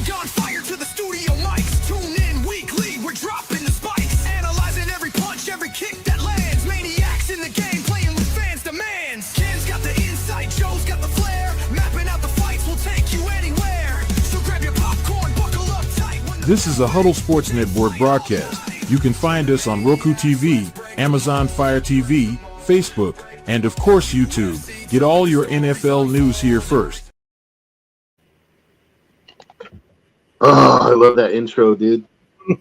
gun fire to the studio mics. Tune in weekly, we're dropping the spikes. Analyzing every punch, every kick that lands. Maniacs in the game, playing with fans' demands. Ken's got the insight, Joe's got the flair. Mapping out the fights will take you anywhere. So grab your popcorn, buckle up tight. This is a Huddle Sports Network broadcast. You can find us on Roku TV, Amazon Fire TV, Facebook, and of course YouTube. Get all your NFL news here first. Oh, I love that intro, dude.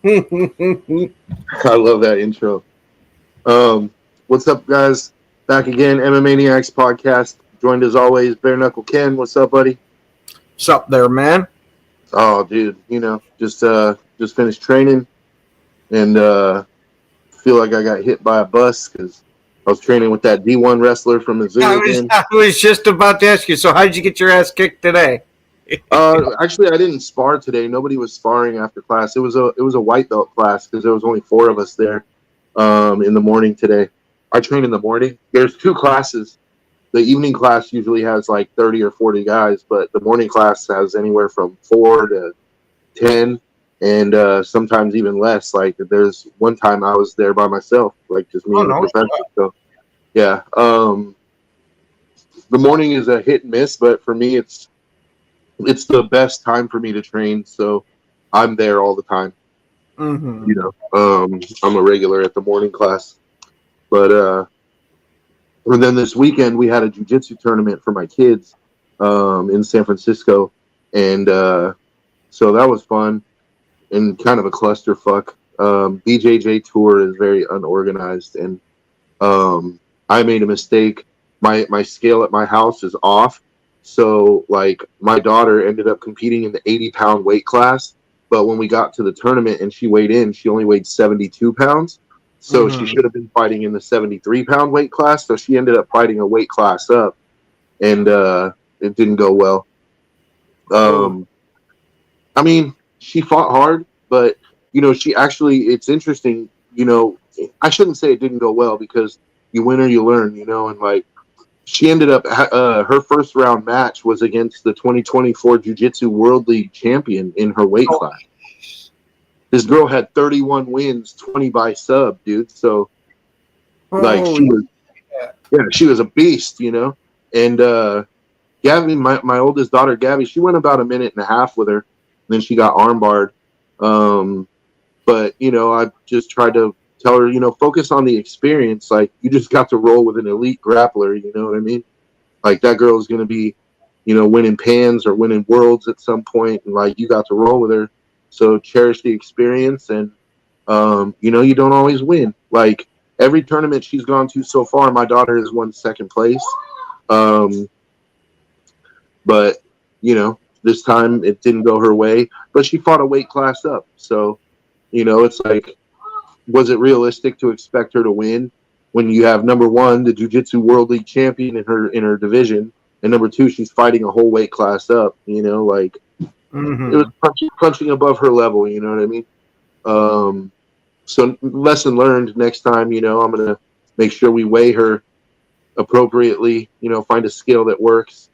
I love that intro. What's up, guys? Back again, MMAniacs podcast. Joined as always, Bare Knuckle Ken. What's up, buddy? What's up there, man? Oh, dude, just finished training and feel like I got hit by a bus because I was training with that D1 wrestler from Missouri. I was just about to ask you, so how did you get your ass kicked today? Actually, I didn't spar today. Nobody was sparring after class. It was a white belt class because there was only 4 of us there in the morning today. I train in the morning. There's 2 classes. The evening class usually has like 30 or 40 guys, but the morning class has anywhere from 4 to 10 and sometimes even less. Like there's one time I was there by myself, like just me and the professor. So yeah, the morning is a hit and miss, but for me it's the best time for me to train, so I'm there all the time. Mm-hmm. I'm a regular at the morning class, but and then this weekend we had a jiu-jitsu tournament for my kids in San Francisco, and so that was fun and kind of a clusterfuck. BJJ tour is very unorganized, and I made a mistake. My scale at my house is off. So, like, my daughter ended up competing in the 80-pound weight class, but when we got to the tournament and she weighed in, she only weighed 72 pounds. So she should have been fighting in the 73-pound weight class. So she ended up fighting a weight class up, and it didn't go well. I mean, she fought hard, but, she actually, it's interesting, I shouldn't say it didn't go well because you win or you learn, and, like, she ended up, her first round match was against the 2024 Jiu-Jitsu World League champion in her weight class. This girl had 31 wins, 20 by sub, dude. So, like, she was a beast, And Gabby, my oldest daughter, Gabby, she went about a minute and a half with her, and then she got armbarred. But, I just tried to tell her, focus on the experience. Like, you just got to roll with an elite grappler, you know what I mean? Like, that girl is going to be, winning pans or winning worlds at some point, and, like, you got to roll with her. So cherish the experience, and, you don't always win. Like, every tournament she's gone to so far, my daughter has won second place. But, this time it didn't go her way, but she fought a weight class up. So, it's like, was it realistic to expect her to win when you have, number one, the Jiu-Jitsu World League champion in her division, and number 2, she's fighting a whole weight class up, like, it was punching above her level, you know what I mean? So lesson learned, next time, I'm going to make sure we weigh her appropriately, find a scale that works.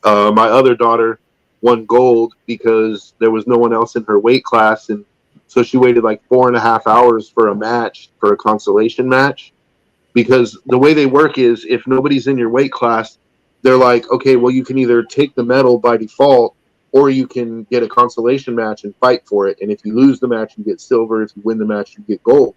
My other daughter won gold because there was no one else in her weight class, and so she waited like 4.5 hours for a match, for a consolation match, because the way they work is if nobody's in your weight class, they're like, okay, well, you can either take the medal by default or you can get a consolation match and fight for it. And if you lose the match, you get silver. If you win the match, you get gold,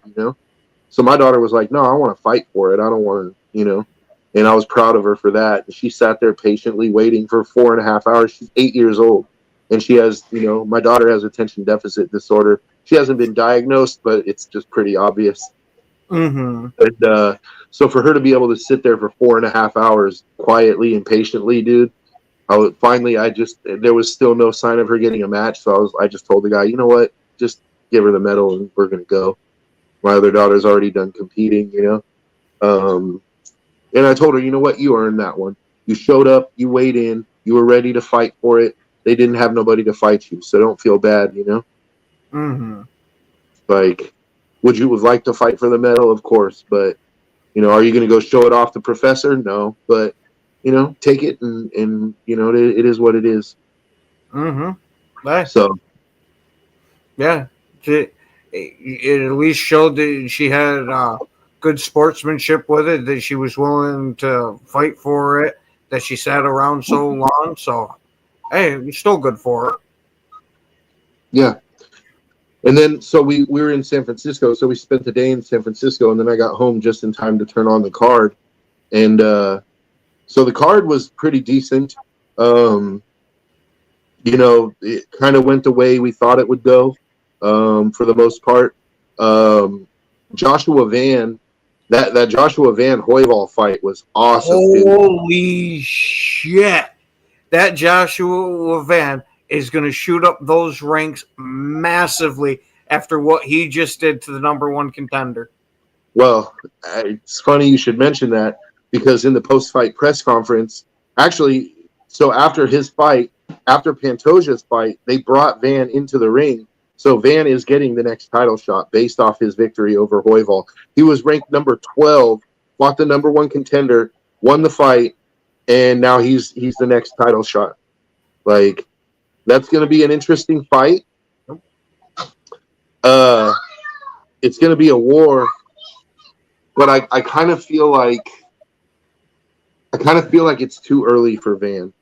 So my daughter was like, no, I want to fight for it. I don't want to, and I was proud of her for that. And she sat there patiently waiting for 4.5 hours. She's 8 years old. And she has, my daughter has attention deficit disorder. She hasn't been diagnosed, but it's just pretty obvious. Mm-hmm. And so for her to be able to sit there for 4.5 hours quietly and patiently, dude, there was still no sign of her getting a match. So I just told the guy, you know what, just give her the medal and we're going to go. My other daughter's already done competing, and I told her, you know what, you earned that one. You showed up, you weighed in, you were ready to fight for it. They didn't have nobody to fight you, so don't feel bad, Mm-hmm. Like, would you like to fight for the medal? Of course, but, are you going to go show it off to Professor? No, but, take it and it is what it is. Mm-hmm. Right. So Yeah. It at least showed that she had good sportsmanship with it, that she was willing to fight for it, that she sat around so long. So, hey, it's still good for her. yeah. And then so we were in San Francisco, so we spent the day in San Francisco, and then I got home just in time to turn on the card. And so the card was pretty decent. It kind of went the way we thought it would go, for the most part. Joshua Van, that Joshua Van Hoyval fight was awesome, dude. Holy shit. That Joshua Van is going to shoot up those ranks massively after what he just did to the number one contender. Well, it's funny you should mention that, because in the post-fight press conference, actually, so after his fight, after Pantoja's fight, they brought Van into the ring. So Van is getting the next title shot based off his victory over Hoyval. He was ranked number 12, fought the number one contender, won the fight, and now he's the next title shot. Like, that's going to be an interesting fight. It's going to be a war, but I kind of feel like it's too early for Van.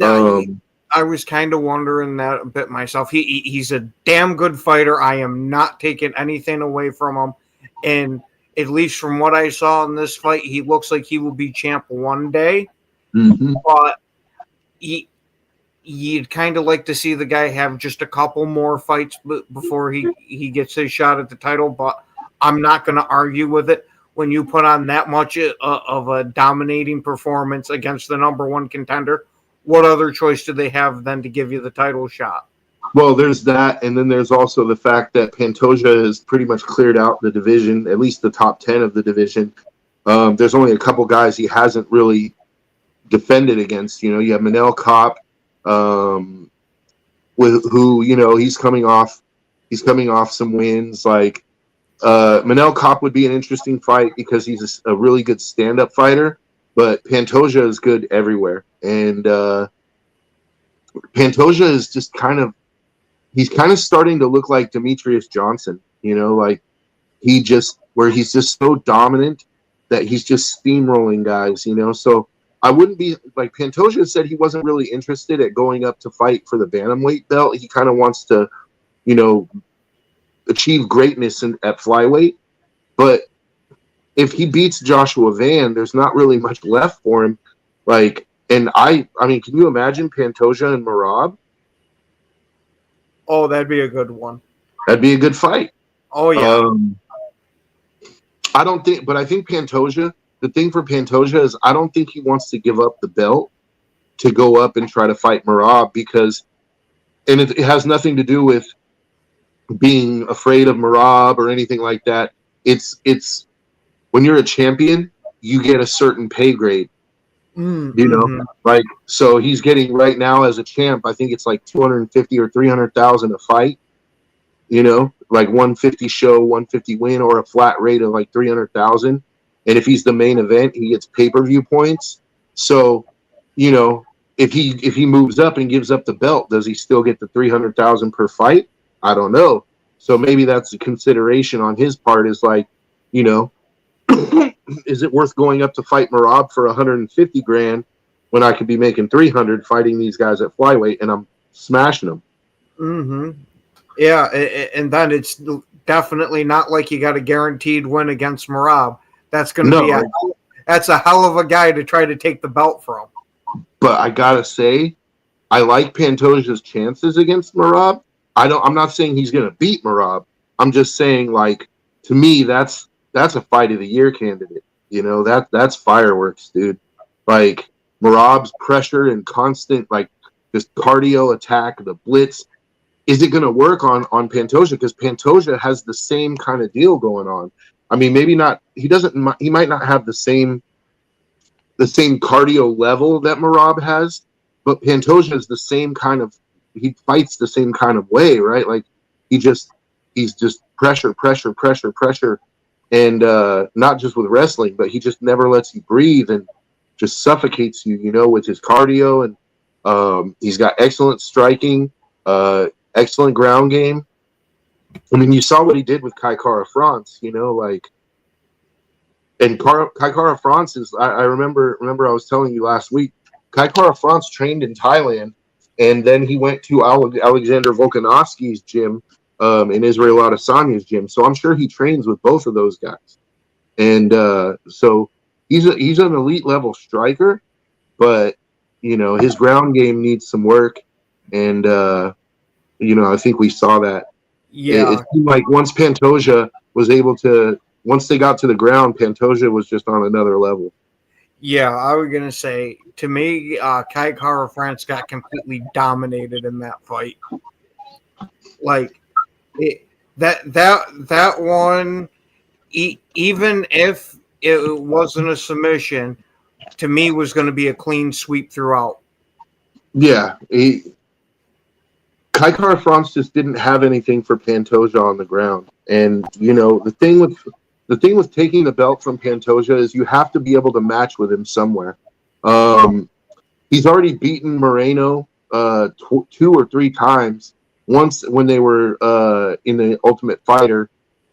I was kind of wondering that a bit myself. He's a damn good fighter. I am not taking anything away from him, and at least from what I saw in this fight, he looks like he will be champ one day. Mm-hmm. But you'd kind of like to see the guy have just a couple more fights before he gets his shot at the title. But I'm not going to argue with it. When you put on that much of a dominating performance against the number one contender, what other choice do they have then to give you the title shot? Well, there's that, and then there's also the fact that Pantoja has pretty much cleared out the division, at least the top 10 of the division. There's only a couple guys he hasn't really defended against. You have Manel Kopp, who he's coming off some wins. Like, Manel Kopp would be an interesting fight because he's a really good stand-up fighter, but Pantoja is good everywhere. And Pantoja is just he's kind of starting to look like Demetrius Johnson, like he's just so dominant that he's just steamrolling guys, So I wouldn't be like, Pantoja said he wasn't really interested at going up to fight for the bantamweight belt. He kind of wants to, achieve greatness at flyweight. But if he beats Joshua Van, there's not really much left for him. Like, and I mean, can you imagine Pantoja and Merab? Oh, that'd be a good one. That'd be a good fight. Oh, yeah. I think Pantoja, the thing for Pantoja is I don't think he wants to give up the belt to go up and try to fight Merab, because, and it has nothing to do with being afraid of Merab or anything like that. It's when you're a champion, you get a certain pay grade. Like, so he's getting right now as a champ, I think it's like 250 or 300,000 a fight, like 150 show, 150 win, or a flat rate of like 300,000. And if he's the main event, he gets pay-per-view points. So, if he moves up and gives up the belt, does he still get the 300,000 per fight? I don't know. So maybe that's a consideration on his part, is like, is it worth going up to fight Merab for 150 grand when I could be making 300 fighting these guys at flyweight and I'm smashing them? Mm-hmm. Yeah, and then it's definitely not like you got a guaranteed win against Merab. That's going to be that's a hell of a guy to try to take the belt from. But I gotta say, I like Pantoja's chances against Merab. I'm not saying he's going to beat Merab. I'm just saying, like, to me, that's a fight of the year candidate. That's fireworks, dude. Like, Merab's pressure and constant, like, this cardio attack, the blitz. Is it going to work on Pantoja? Because Pantoja has the same kind of deal going on. I mean, maybe not. He might not have the same cardio level that Merab has, but Pantoja is the same kind of. He fights the same kind of way, right? Like, he's just pressure, and not just with wrestling, but he just never lets you breathe and just suffocates you, with his cardio. And he's got excellent striking. Excellent ground game. I mean, you saw what he did with Kai Kara France, you know, like, and Kai Kara France is, I remember I was telling you last week, Kai Kara France trained in Thailand, and then he went to Alexander Volkanovski's gym, in Israel Adesanya's gym. So I'm sure he trains with both of those guys. And so he's an elite level striker, but, you know, his ground game needs some work. And, you know, I think we saw that. Yeah. It seemed like once Pantoja was able to, once they got to the ground, Pantoja was just on another level. Yeah, I was gonna say, to me, Kai Kara France got completely dominated in that fight. Like that one, even if it wasn't a submission, to me was going to be a clean sweep throughout. Yeah, Kai Kara France just didn't have anything for Pantoja on the ground, and you know the thing with taking the belt from Pantoja is you have to be able to match with him somewhere. He's already beaten Moreno 2 or 3 times. Once when they were in the Ultimate Fighter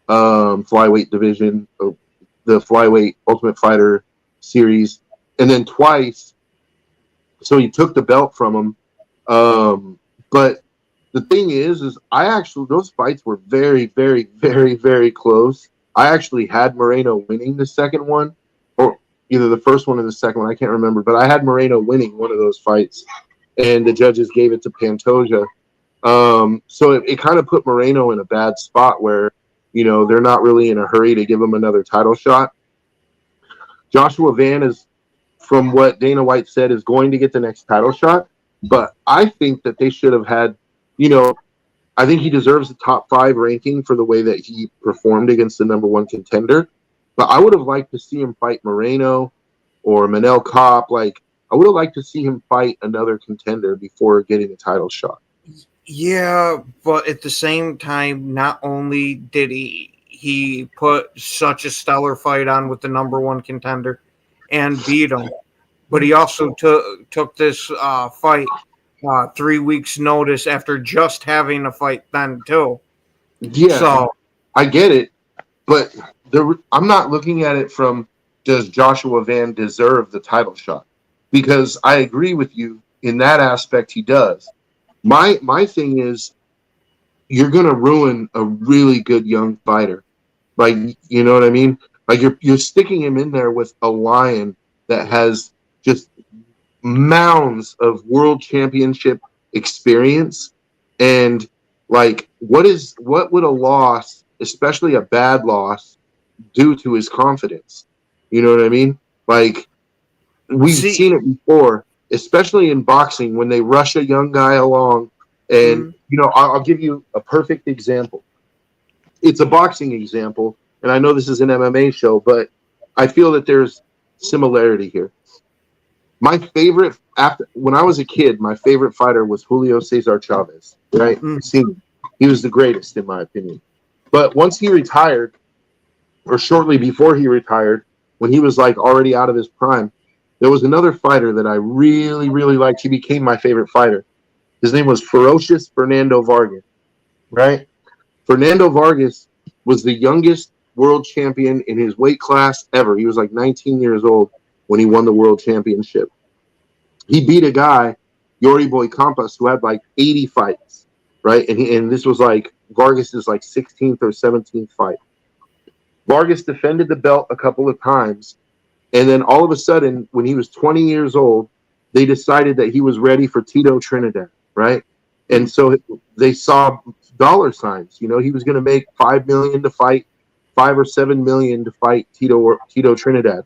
flyweight division, the flyweight Ultimate Fighter series, and then twice. So he took the belt from him. But the thing is I actually, those fights were very, very, very, very close. I actually had Moreno winning the second one, or either the first one or the second one. I can't remember, but I had Moreno winning one of those fights, and the judges gave it to Pantoja. So it kind of put Moreno in a bad spot where, you know, they're not really in a hurry to give him another title shot. Joshua Van is, from what Dana White said, is going to get the next title shot, but I think that they should have had, you know, I think he deserves the top 5 ranking for the way that he performed against the number 1 contender. But I would have liked to see him fight Moreno or Manel Kopp. Like, I would have liked to see him fight another contender before getting a title shot. Yeah, but at the same time, not only did he put such a stellar fight on with the number 1 contender and beat him, but he also took this fight 3 weeks notice after just having a fight then too. Yeah, so I get it, but I'm not looking at it from, does Joshua Van deserve the title shot? Because I agree with you in that aspect, he does. My thing is, you're gonna ruin a really good young fighter. Like, you know what I mean? Like you're sticking him in there with a lion that has just mounds of world championship experience, and like what would a loss, especially a bad loss, do to his confidence? You know what I mean? Like, we've seen it before, especially in boxing, when they rush a young guy along. And you know, I'll give you a perfect example. It's a boxing example, and I know this is an MMA show, but I feel that there's similarity here. My favorite, when I was a kid, my favorite fighter was Julio Cesar Chavez, right? He was the greatest, in my opinion. But once he retired, or shortly before he retired, when he was like already out of his prime, there was another fighter that I really, really liked. He became my favorite fighter. His name was Ferocious Fernando Vargas, right? Fernando Vargas was the youngest world champion in his weight class ever. He was like 19 years old when he won the world championship. He beat a guy, Yori Boy Campas, who had like 80 fights, right? And this was like Vargas's like 16th or 17th fight. Vargas defended the belt a couple of times, and then all of a sudden, when he was 20 years old, they decided that he was ready for Tito Trinidad, right? And so they saw dollar signs. You know, he was going to make $5 million to fight, $5 or $7 million to fight Tito Trinidad.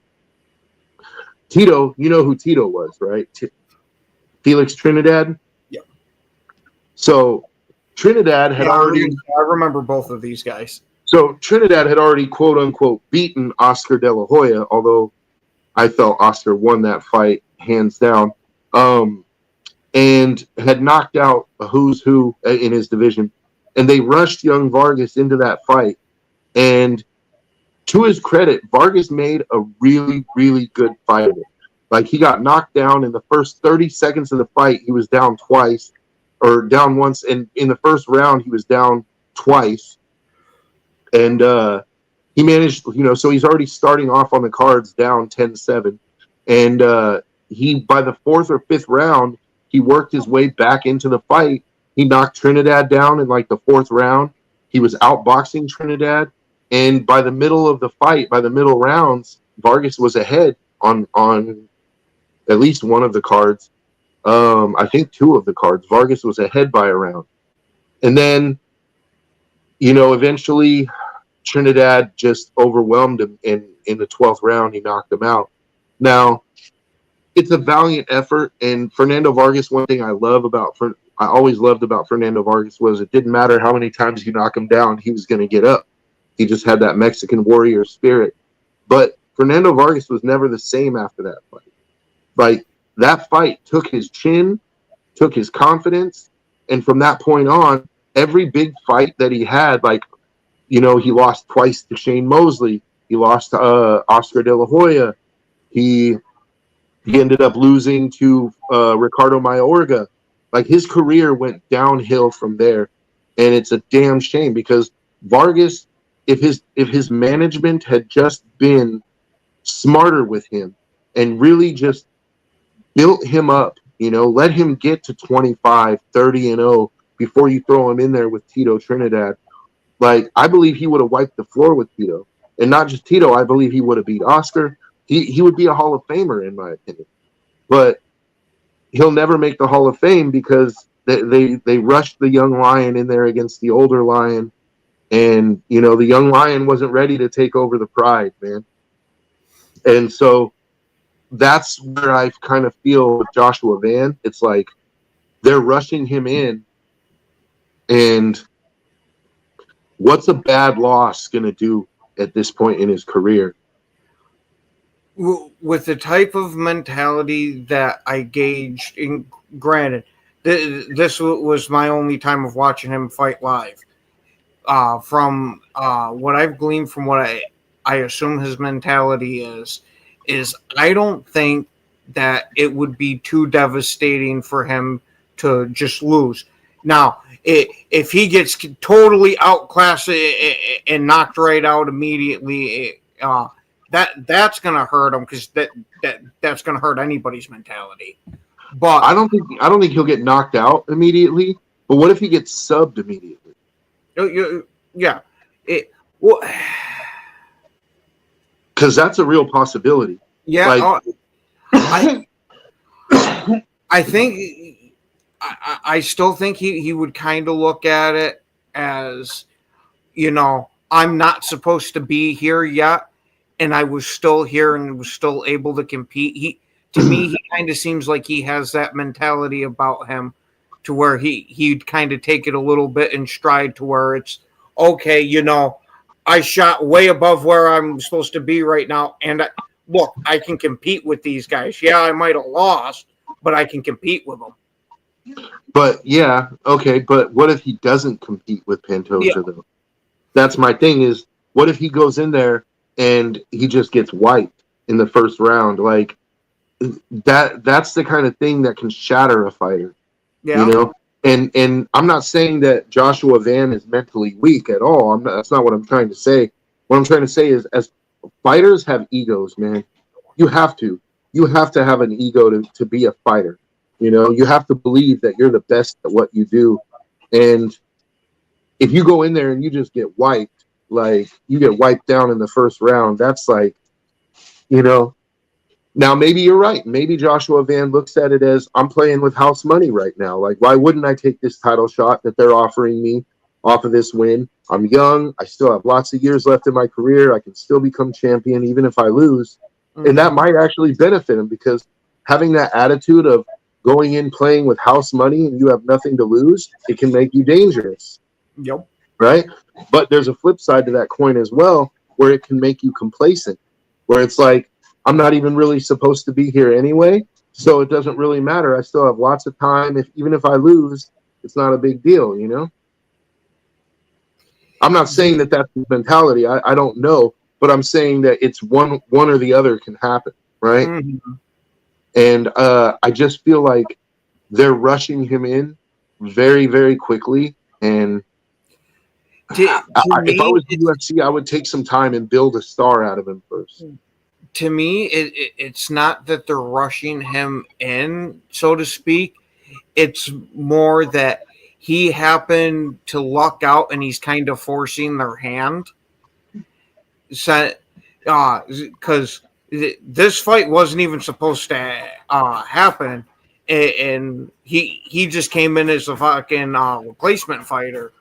Tito, you know who Tito was, right? Felix Trinidad. Yeah. So Trinidad had already. I remember both of these guys. So Trinidad had already, quote unquote, beaten Oscar De La Hoya, although I felt Oscar won that fight hands down, and had knocked out a who's who in his division. And they rushed young Vargas into that fight. And to his credit, Vargas made a really, really good fight of it. Like, he got knocked down in the first 30 seconds of the fight. He was down twice. or down once. And in the first round, he was down twice. And he managed, so he's already starting off on the cards down 10-7. And he, by the fourth or fifth round, he worked his way back into the fight. He knocked Trinidad down in like the fourth round. He was outboxing Trinidad. And by the middle of the fight, by the middle rounds, Vargas was ahead on at least one of the cards. I think two of the cards. Vargas was ahead by a round. And then, eventually Trinidad just overwhelmed him. And in the 12th round, he knocked him out. Now, it's a valiant effort. And Fernando Vargas, one thing I always loved about Fernando Vargas was it didn't matter how many times you knock him down, he was going to get up. He just had that Mexican warrior spirit. But Fernando Vargas was never the same after that fight. Like, that fight took his chin, took his confidence, and from that point on, every big fight that he had, like, he lost twice to Shane Mosley. He lost to Oscar De La Hoya. He ended up losing to Ricardo Mayorga. Like, his career went downhill from there, and it's a damn shame because Vargas, if his management had just been smarter with him and really just built him up, let him get to 25, 30-0 before you throw him in there with Tito Trinidad. Like, I believe he would have wiped the floor with Tito. And not just Tito, I believe he would have beat Oscar. He would be a Hall of Famer, in my opinion. But he'll never make the Hall of Fame because they rushed the young lion in there against the older lion. And, the young lion wasn't ready to take over the pride, man. And so that's where I kind of feel with Joshua Van. It's like they're rushing him in. And what's a bad loss going to do at this point in his career? With the type of mentality that I gauged, granted, this was my only time of watching him fight live. From what I've gleaned from what I assume his mentality is I don't think that it would be too devastating for him to just lose. Now, if he gets totally outclassed and knocked right out immediately, that's going to hurt him because that's going to hurt anybody's mentality. But I don't think he'll get knocked out immediately. But what if he gets subbed immediately? Yeah, because that's a real possibility. Yeah, I think I still think he would kind of look at it as, I'm not supposed to be here yet, and I was still here and was still able to compete. To me, he kind of seems like he has that mentality about him, to where he'd kind of take it a little bit in stride, to where it's okay, I shot way above where I'm supposed to be right now, and look, I can compete with these guys. Yeah, I might have lost, but I can compete with them. But yeah, okay, but what if he doesn't compete with Pantoja though? That's my thing is, what if he goes in there and he just gets wiped in the first round? Like, that's the kind of thing that can shatter a fighter. Yeah. And I'm not saying that Joshua Van is mentally weak at all. That's not what I'm trying to say. What I'm trying to say is, as fighters have egos, man. You have to have an ego to be a fighter. You have to believe that you're the best at what you do. And if you go in there and you just get wiped, like you get wiped down in the first round, that's like, now maybe you're right. Maybe Joshua Van looks at it as, I'm playing with house money right now. Like, why wouldn't I take this title shot that they're offering me off of this win? I'm young. I still have lots of years left in my career. I can still become champion even if I lose. Mm-hmm. And that might actually benefit him, because having that attitude of going in playing with house money and you have nothing to lose, it can make you dangerous. Yep. Right? But there's a flip side to that coin as well, where it can make you complacent, where it's like, I'm not even really supposed to be here anyway, so it doesn't really matter. I still have lots of time. Even if I lose, it's not a big deal, I'm not saying that that's the mentality. I don't know, but I'm saying that it's one or the other can happen, right? Mm-hmm. And I just feel like they're rushing him in, very, very quickly. And To if I me, was the UFC, I would take some time and build a star out of him first. to me, it's not that they're rushing him in, so to speak. It's more that he happened to luck out and he's kind of forcing their hand. So, because this fight wasn't even supposed to happen, and he just came in as a fucking replacement fighter.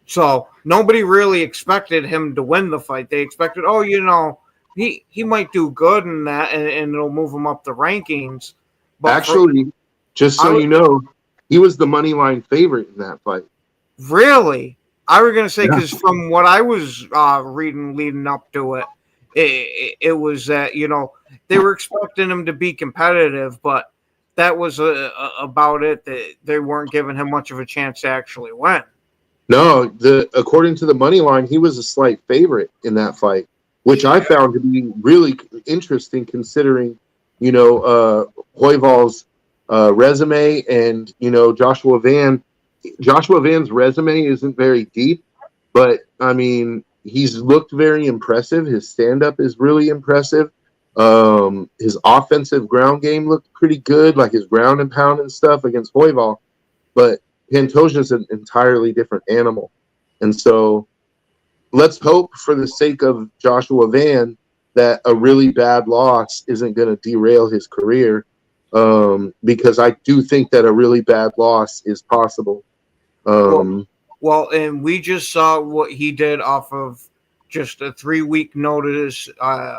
So nobody really expected him to win the fight. They expected, oh, he might do good in that, and it'll move him up the rankings. But Actually, just so you know, he was the money line favorite in that fight. really, I was gonna say Yeah. because from what I was reading leading up to it was that they were expecting him to be competitive, but that was about it. That they weren't giving him much of a chance to actually win. No, according to the money line, he was a slight favorite in that fight, which I found to be really interesting considering, Royval's resume and Joshua Van. Joshua Van's resume isn't very deep, but I mean he's looked very impressive. His stand up is really impressive. His offensive ground game looked pretty good, like his ground and pound and stuff against Royval, but Pantoja is an entirely different animal. And so let's hope for the sake of Joshua Van that a really bad loss isn't going to derail his career, because I do think that a really bad loss is possible. Well, and we just saw what he did off of just a 3-week notice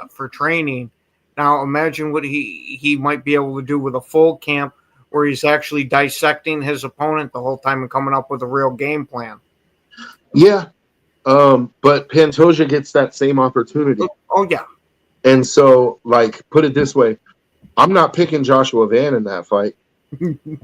for training. Now imagine what he might be able to do with a full camp where he's actually dissecting his opponent the whole time and coming up with a real game plan. Yeah, but Pantoja gets that same opportunity. Oh, yeah. And so, like, put it this way, I'm not picking Joshua Van in that fight.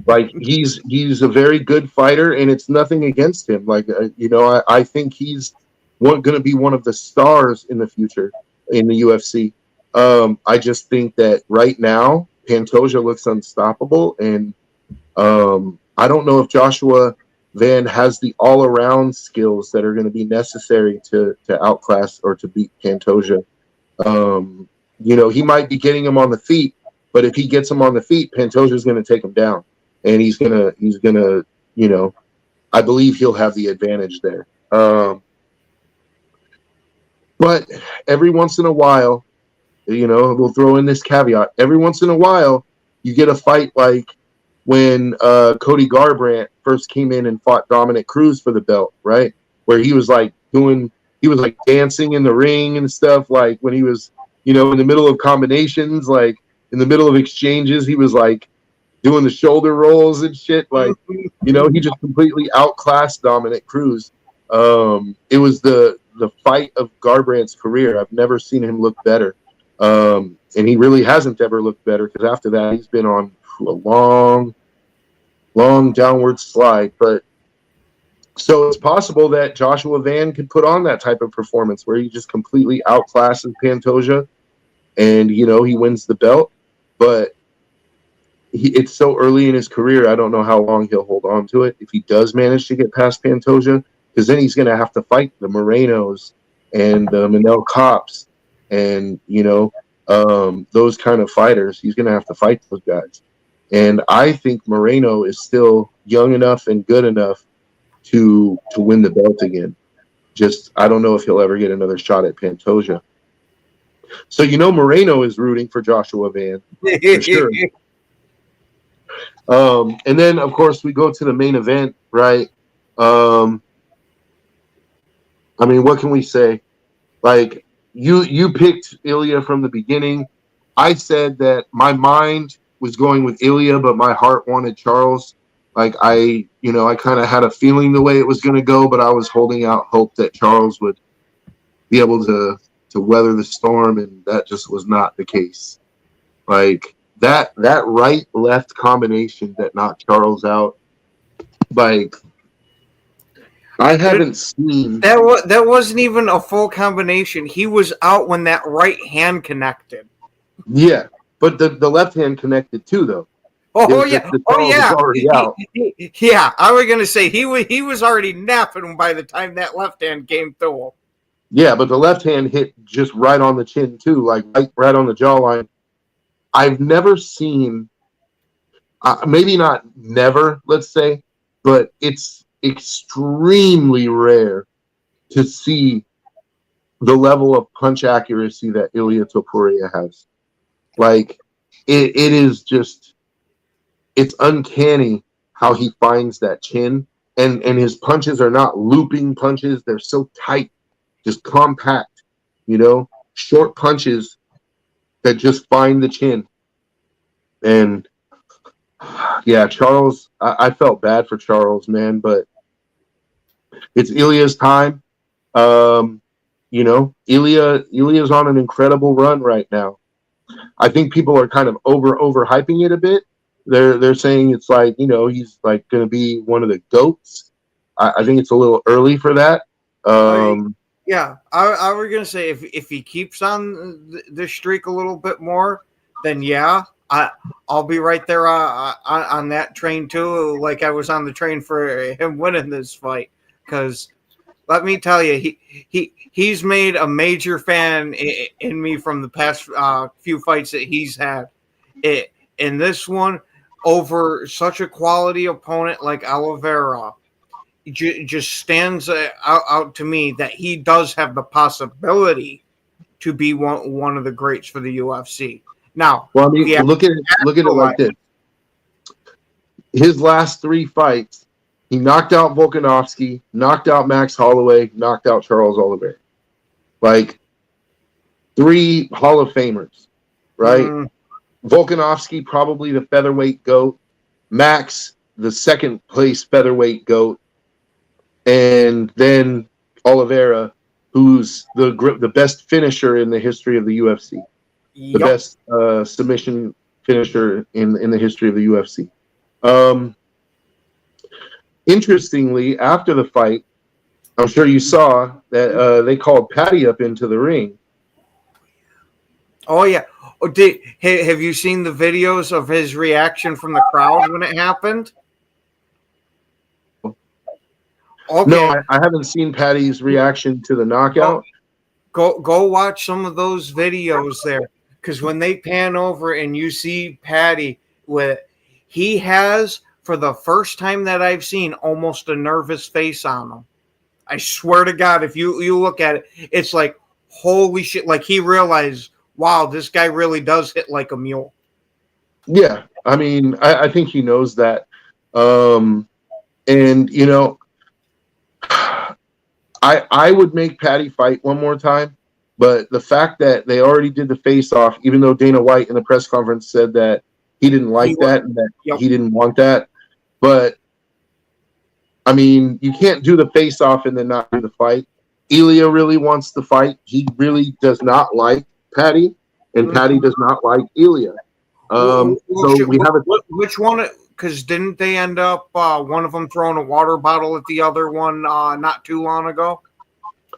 Like, he's a very good fighter, and it's nothing against him. Like, I think he's going to be one of the stars in the future in the UFC. I just think that right now, Pantoja looks unstoppable, and I don't know if Joshua Van has the all-around skills that are going to be necessary to outclass or to beat Pantoja. He might be getting him on the feet, but if he gets him on the feet, Pantoja is going to take him down, and he's gonna, I believe he'll have the advantage there. But every once in a while, we'll throw in this caveat. Every once in a while, you get a fight like when Cody Garbrandt first came in and fought Dominic Cruz for the belt, right? Where he was like dancing in the ring and stuff. Like when he was, in the middle of combinations, like in the middle of exchanges, he was like doing the shoulder rolls and shit. Like, he just completely outclassed Dominic Cruz. It was the fight of Garbrandt's career. I've never seen him look better. And he really hasn't ever looked better because after that, he's been on a long, long downward slide. But so it's possible that Joshua Van could put on that type of performance where he just completely outclasses Pantoja and, he wins the belt. But it's so early in his career, I don't know how long he'll hold on to it if he does manage to get past Pantoja, because then he's going to have to fight the Morenos and the Manel Cops and, those kind of fighters. He's going to have to fight those guys. And I think Moreno is still young enough and good enough to win the belt again. Just, I don't know if he'll ever get another shot at Pantoja. So, Moreno is rooting for Joshua Van, for sure. And then, of course, we go to the main event, right? I mean, what can we say? Like, you picked Ilya from the beginning. I said that my mind was going with Ilya, but my heart wanted Charles. Like, I kind of had a feeling the way it was going to go, but I was holding out hope that Charles would be able to weather the storm, and that just was not the case. Like, that right-left combination that knocked Charles out, like, I haven't seen that wasn't even a full combination. He was out when that right hand connected. Yeah, but the left hand connected too, though. It Oh was just yeah, that oh Charles was yeah, already out. yeah. I was gonna say he was already napping by the time that left hand came through him. Yeah, but the left hand hit just right on the chin too, like right on the jawline. I've never seen, maybe not never, let's say, but it's extremely rare to see the level of punch accuracy that Ilia Topuria has. Like, it is just, it's uncanny how he finds that chin, and his punches are not looping punches. They're so tight, just compact, short punches that just find the chin. And yeah, Charles, I felt bad for Charles, man, but it's Ilia's time. Ilia's on an incredible run right now. I think people are kind of overhyping it a bit. They're saying it's like, he's like going to be one of the GOATs. I think it's a little early for that. Yeah, I was gonna say if he keeps on this streak a little bit more, then yeah, I'll be right there on that train too. Like I was on the train for him winning this fight, because let me tell you, he's made a major fan in me from the past few fights that he's had. In this one, over such a quality opponent like Oliveira, just stands out to me that he does have the possibility to be one of the greats for the UFC. Now, well, I mean, look at it like this. His last 3 fights, he knocked out Volkanovski, knocked out Max Holloway, knocked out Charles Oliveira. Like 3 Hall of Famers, right? Volkanovski, probably the featherweight GOAT. Max, the second place featherweight GOAT. And then Oliveira, who's the best finisher in the history of the UFC. The best submission finisher in the history of the UFC. Interestingly, after the fight, I'm sure you saw that they called Patty up into the ring. Oh yeah. Have you seen the videos of his reaction from the crowd when it happened? Okay. No, I haven't seen Patty's reaction to the knockout. Go watch some of those videos there, because when they pan over and you see Patty, he has, for the first time that I've seen, almost a nervous face on him. I swear to God, if you look at it, it's like, holy shit, like he realized, wow, this guy really does hit like a mule. Yeah, I mean, I think he knows that. And, I would make Patty fight one more time, but the fact that they already did the face-off, even though Dana White in the press conference said that he didn't like that and that he didn't want that, but I mean, you can't do the face-off and then not do the fight. Ilia really wants the fight. He really does not like Patty, and Patty does not like Ilia. Which one? Because didn't they end up one of them throwing a water bottle at the other one not too long ago?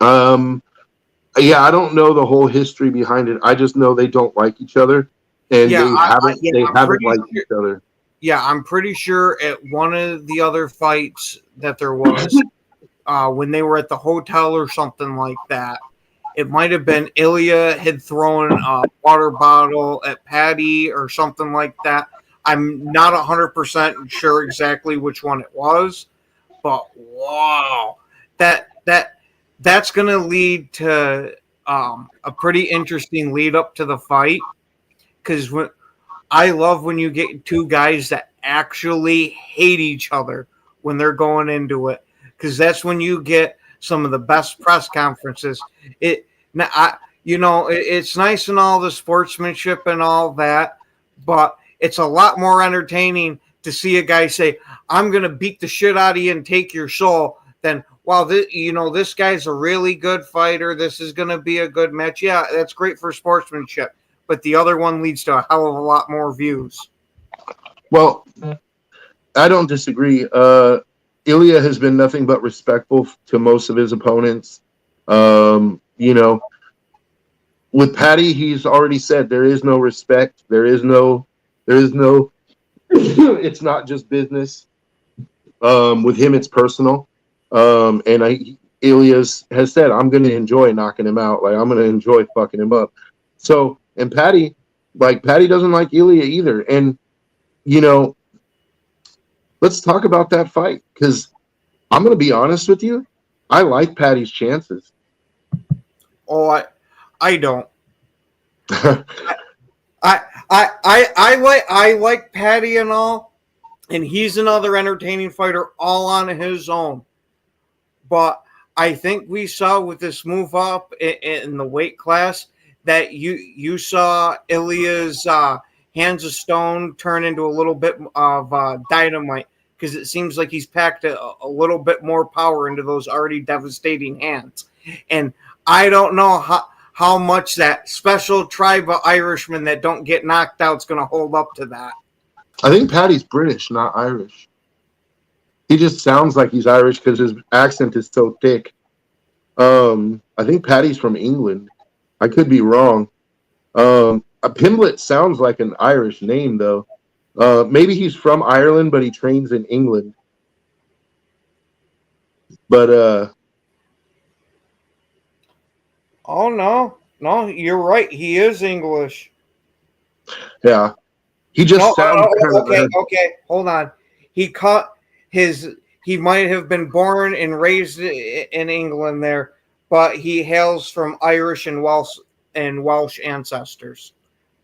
Yeah, I don't know the whole history behind it. I just know they don't like each other, and they haven't liked each other. Yeah, I'm pretty sure at one of the other fights that there was, when they were at the hotel or something like that, it might have been Ilia had thrown a water bottle at Patty or something like that. I'm not 100% sure exactly which one it was, but wow, that's going to lead to a pretty interesting lead up to the fight, because I love when you get 2 guys that actually hate each other when they're going into it, because that's when you get some of the best press conferences. It's nice and all the sportsmanship and all that, but it's a lot more entertaining to see a guy say, "I'm going to beat the shit out of you and take your soul," than, "Wow, this guy's a really good fighter. This is going to be a good match." Yeah, that's great for sportsmanship, but the other one leads to a hell of a lot more views. Well, I don't disagree. Ilia has been nothing but respectful to most of his opponents. With Patty, he's already said there is no respect. There is no It's not just business. With him, it's personal. Ilias has said, I'm going to enjoy knocking him out. Like, I'm going to enjoy fucking him up. So, and Patty doesn't like Ilya either. And, you know, let's talk about that fight, because I'm going to be honest with you. I like Patty's chances. Oh, I don't. I like Patty and all, and he's another entertaining fighter all on his own. But I think we saw with this move up in the weight class that you saw Ilya's hands of stone turn into a little bit of dynamite, because it seems like he's packed a little bit more power into those already devastating hands. And I don't know how much that special tribe of Irishmen that don't get knocked out is going to hold up to that. I think Patty's British, not Irish. He just sounds like he's Irish because his accent is so thick. I think Patty's from England. I could be wrong. A Pimblett sounds like an Irish name, though. Maybe he's from Ireland, but he trains in England. But oh no, you're right. He is English. yeah, he just sounds. Okay. Hold on. He might have been born and raised in England there, but he hails from Irish and Welsh ancestors.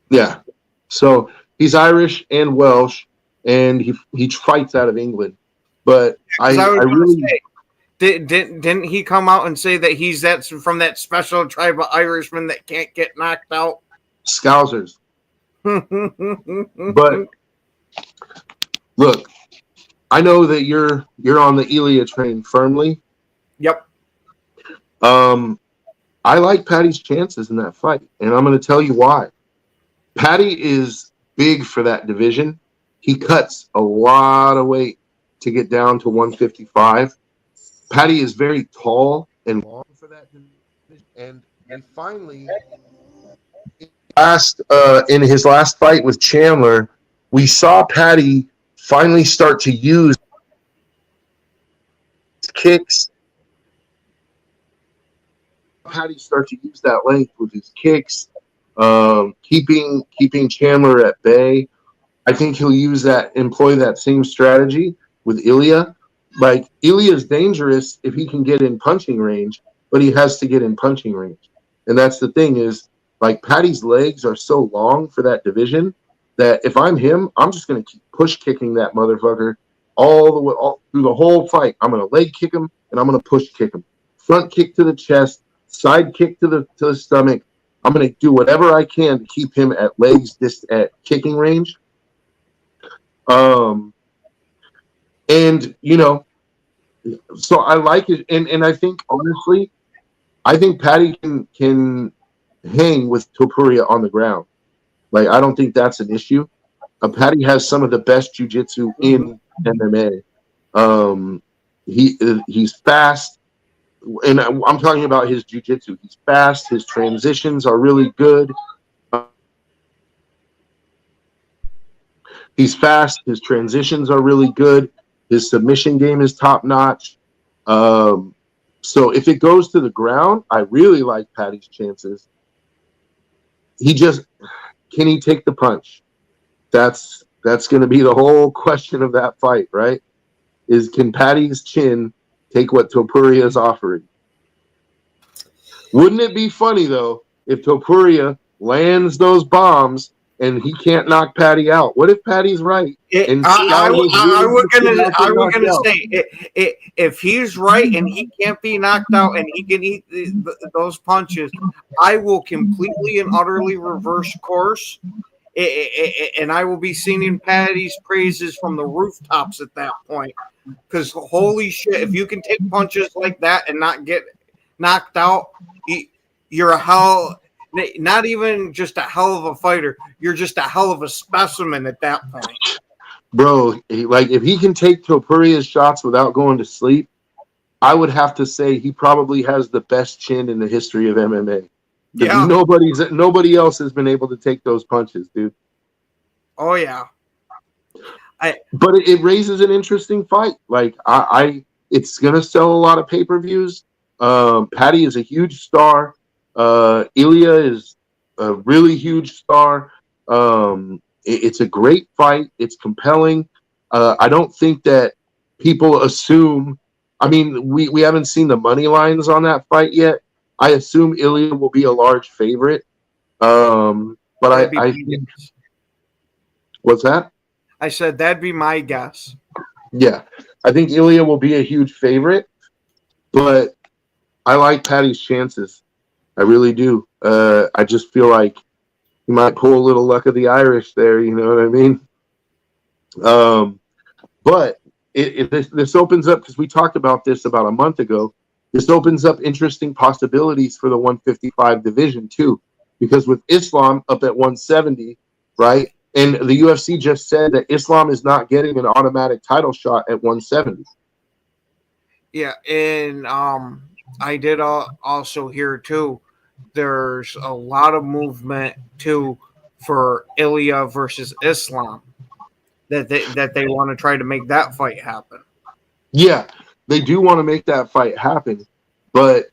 Yeah, so he's Irish and Welsh, and he fights out of England. But I really didn't he come out and say that he's from that special tribe of Irishmen that can't get knocked out? Scousers. But look, I know that you're on the Ilya train firmly. Yep. I like Patty's chances in that fight, and I'm going to tell you why. Patty is big for that division. He cuts a lot of weight to get down to 155. Patty is very tall and long for that division. And finally, in his last fight with Chandler, we saw Patty finally start to use kicks. Patty start to use that length with his kicks, keeping Chandler at bay. I think he'll employ that same strategy with Ilya. Like, Ilya's dangerous if he can get in punching range, but he has to get in punching range. And that's the thing is, like, Patty's legs are so long for that division that if I'm him, I'm just going to keep push kicking that motherfucker all the way through the whole fight. I'm going to leg kick him and I'm going to push kick him. Front kick to the chest, side kick to the stomach. I'm going to do whatever I can to keep him at at kicking range. And, you know, so I like it. And I think, honestly, Patty can hang with Topuria on the ground. Like, I don't think that's an issue. Patty has some of the best jiu-jitsu in MMA. He's fast. And I'm talking about his jiu-jitsu. He's fast. His transitions are really good. He's fast. His transitions are really good. His submission game is top-notch. So if it goes to the ground, I really like Patty's chances. Can he take the punch? That's going to be the whole question of that fight, right? Can Patty's chin take what Topuria is offering? Wouldn't it be funny, though, if Topuria lands those bombs and he can't knock Patty out? What if Patty's right? I was gonna say, if he's right and he can't be knocked out and he can eat those punches, I will completely and utterly reverse course, and I will be singing Patty's praises from the rooftops at that point. Because holy shit, if you can take punches like that and not get knocked out, you're a hell. Not even just a hell of a fighter. You're just a hell of a specimen at that point. Bro, if he can take Topuria's shots without going to sleep, I would have to say he probably has the best chin in the history of MMA. Yeah. Nobody else has been able to take those punches, dude. Oh, yeah. but it raises an interesting fight. Like it's gonna sell a lot of pay-per-views. Patty is a huge star. Ilya is a really huge star. It's a great fight. It's compelling. I don't think that people assume. I mean, we haven't seen the money lines on that fight yet. I assume Ilya will be a large favorite. But I think, what's that? I said that'd be my guess. Yeah, I think Ilya will be a huge favorite, but I like Patty's chances. I really do. I just feel like he might pull a little luck of the Irish there. You know what I mean? But this opens up, because we talked about this about a month ago. This opens up interesting possibilities for the 155 division too, because with Islam up at 170, right? And the UFC just said that Islam is not getting an automatic title shot at 170. Yeah, and I did also hear too. There's a lot of movement too for Ilya versus Islam that they want to try to make that fight happen. Yeah, they do want to make that fight happen, but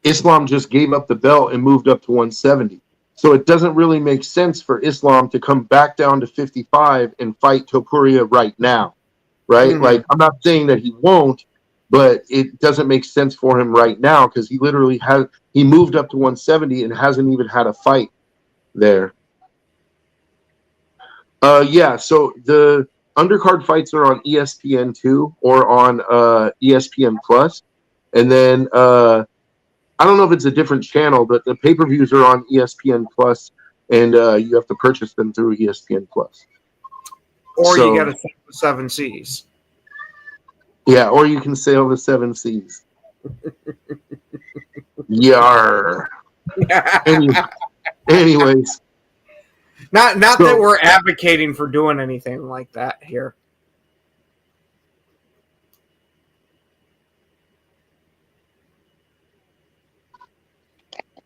Islam just gave up the belt and moved up to 170. So it doesn't really make sense for Islam to come back down to 55 and fight Topuria right now, right? Mm-hmm. Like, I'm not saying that he won't, but it doesn't make sense for him right now because he literally he moved up to 170 and hasn't even had a fight there. Yeah, so the undercard fights are on ESPN 2 or on ESPN Plus, and then I don't know if it's a different channel, but the pay-per-views are on ESPN Plus, and you have to purchase them through ESPN Plus. Or you got to sail the 7 seas. Yeah, or you can sail the 7 seas. Yar. Anyways. Not that we're advocating for doing anything like that here.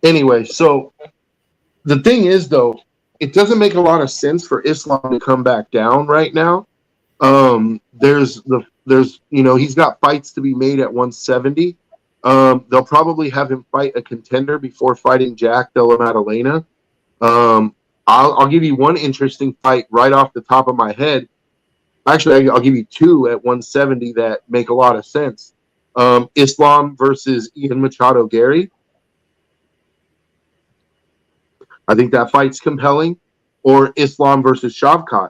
Anyway, so the thing is, though, it doesn't make a lot of sense for Islam to come back down right now. There's he's got fights to be made at 170. They'll probably have him fight a contender before fighting Jack Della Maddalena. I'll give you one interesting fight right off the top of my head. Actually, I'll give you two at 170 that make a lot of sense. Islam versus Ian Machado Gary. I think that fight's compelling. Or Islam versus Shavkat.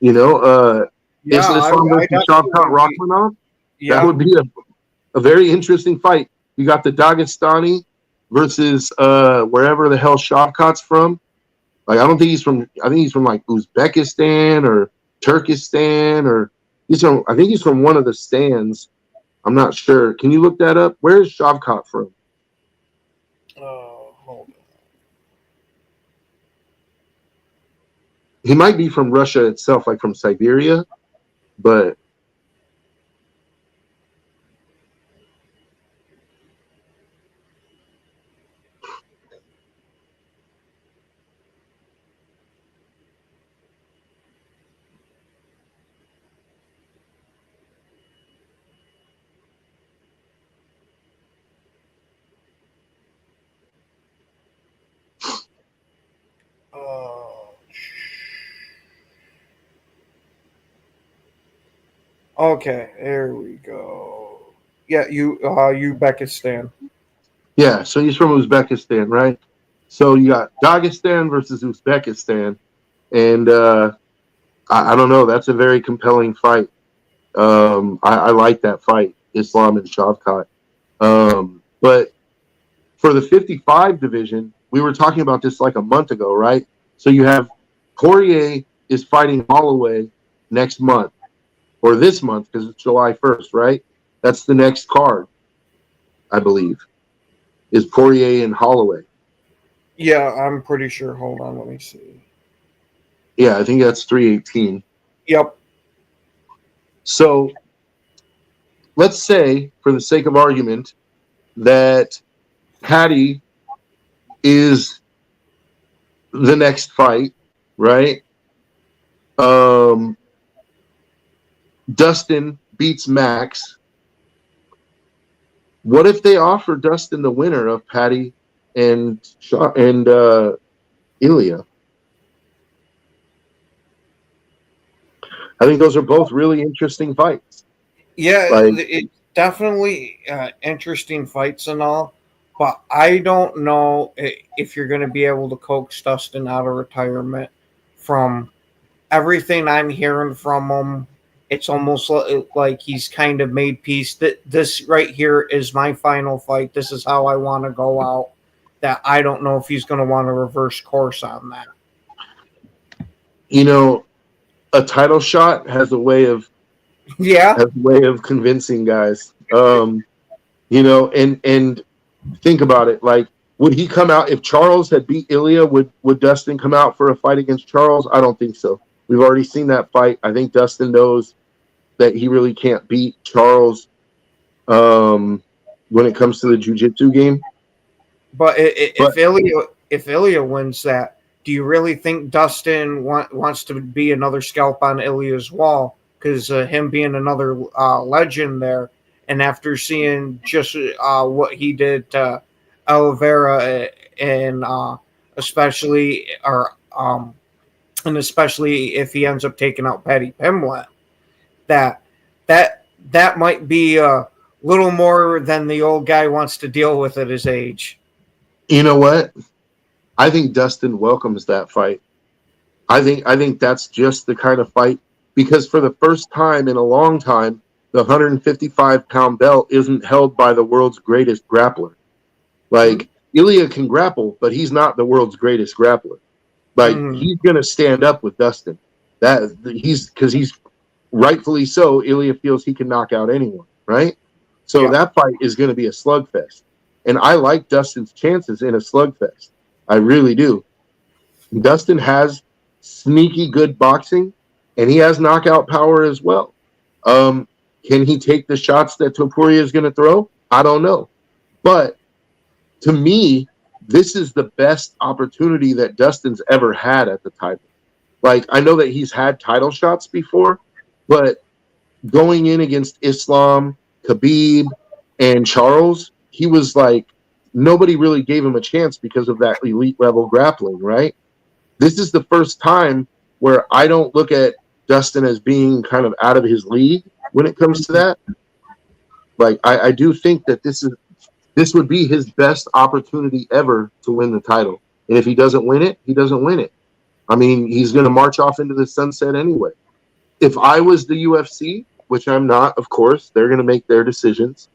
Islam versus Shavkat Rachmanov. Yeah. That would be a very interesting fight. You got the Dagestani versus wherever the hell Shavkat's from. Like, I think he's from like Uzbekistan or Turkestan, or I think he's from one of the stands. I'm not sure. Can you look that up? Where is Shavkat from? Hold on. He might be from Russia itself, like from Siberia, but Okay, there we go. Yeah, Uzbekistan. Yeah, so he's from Uzbekistan, right? So you got Dagestan versus Uzbekistan, and I don't know. That's a very compelling fight. I like that fight, Islam and Shavkat. But for the 55 division, we were talking about this like a month ago, right? So you have Poirier is fighting Holloway next month, or this month, because it's July 1st, right? That's the next card, I believe, is Poirier and Holloway. Yeah, I'm pretty sure. Hold on, let me see. Yeah, I think that's 318. Yep. So let's say, for the sake of argument, that Patty is the next fight, right? Dustin beats Max. What if they offer Dustin the winner of Patty and Ilya? I think those are both really interesting fights. Yeah, Like, it's definitely interesting fights and all, but I don't know if you're going to be able to coax Dustin out of retirement. From everything I'm hearing from him, it's almost like he's kind of made peace. That this right here is my final fight. This is how I want to go out. That I don't know if he's going to want to reverse course on that. you know, a title shot has a way of Yeah, convincing guys. And think about it. Like, would he come out if Charles had beat Ilya? Would Dustin come out for a fight against Charles? I don't think so. We've already seen that fight. I think Dustin knows that he really can't beat Charles when it comes to the jiu-jitsu game. but if Ilya wins that, do you really think Dustin wants to be another scalp on Ilya's wall? Because him being another legend there, and after seeing just what he did to Oliveira, and especially if he ends up taking out Paddy Pimblett, that that might be a little more than the old guy wants to deal with at his age. You know what? I think Dustin welcomes that fight. I think that's just the kind of fight, because for the first time in a long time, the 155-pound belt isn't held by the world's greatest grappler. Like, Ilya can grapple, but he's not the world's greatest grappler. Like, he's gonna stand up with Dustin. Because he's rightfully so. Ilya feels he can knock out anyone, right? So that fight is going to be a slugfest, and I like Dustin's chances in a slugfest. I really do. Dustin has sneaky good boxing, and he has knockout power as well. Can he take the shots that Topuria is going to throw? I don't know. But to me, this is the best opportunity that Dustin's ever had at the title. Like, I know that he's had title shots before, but going in against Islam, Khabib, and Charles, he was like, nobody really gave him a chance because of that elite level grappling, right? This is the first time where I don't look at Dustin as being kind of out of his league when it comes to that. Like, I do think that this would be his best opportunity ever to win the title. And if he doesn't win it, he doesn't win it. I mean, he's going to march off into the sunset anyway. If I was the UFC, which I'm not, of course, they're going to make their decisions.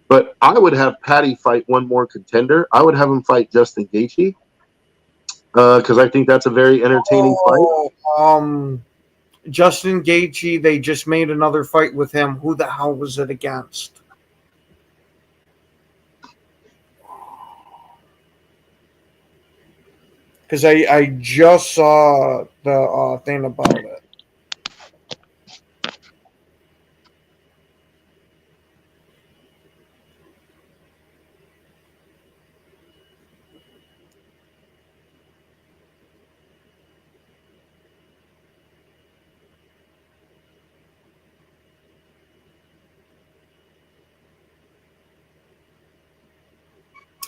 But I would have Patty fight one more contender. I would have him fight Justin Gaethje, because I think that's a very entertaining fight. Justin Gaethje, they just made another fight with him. Who the hell was it against? Because I just saw the thing about it.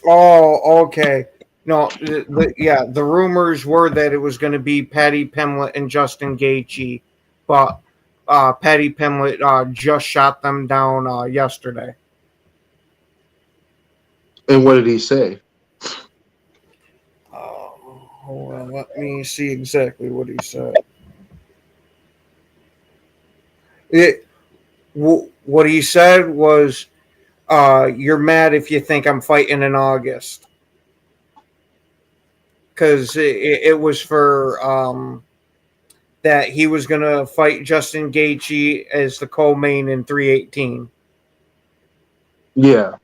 Oh, okay. No, the rumors were that it was going to be Paddy Pimblett and Justin Gaethje, but Paddy Pimblett just shot them down yesterday. And what did he say? Hold on, let me see exactly what he said. What he said was, "You're mad if you think I'm fighting in August." Because it was for that he was going to fight Justin Gaethje as the co-main in 318. Yeah.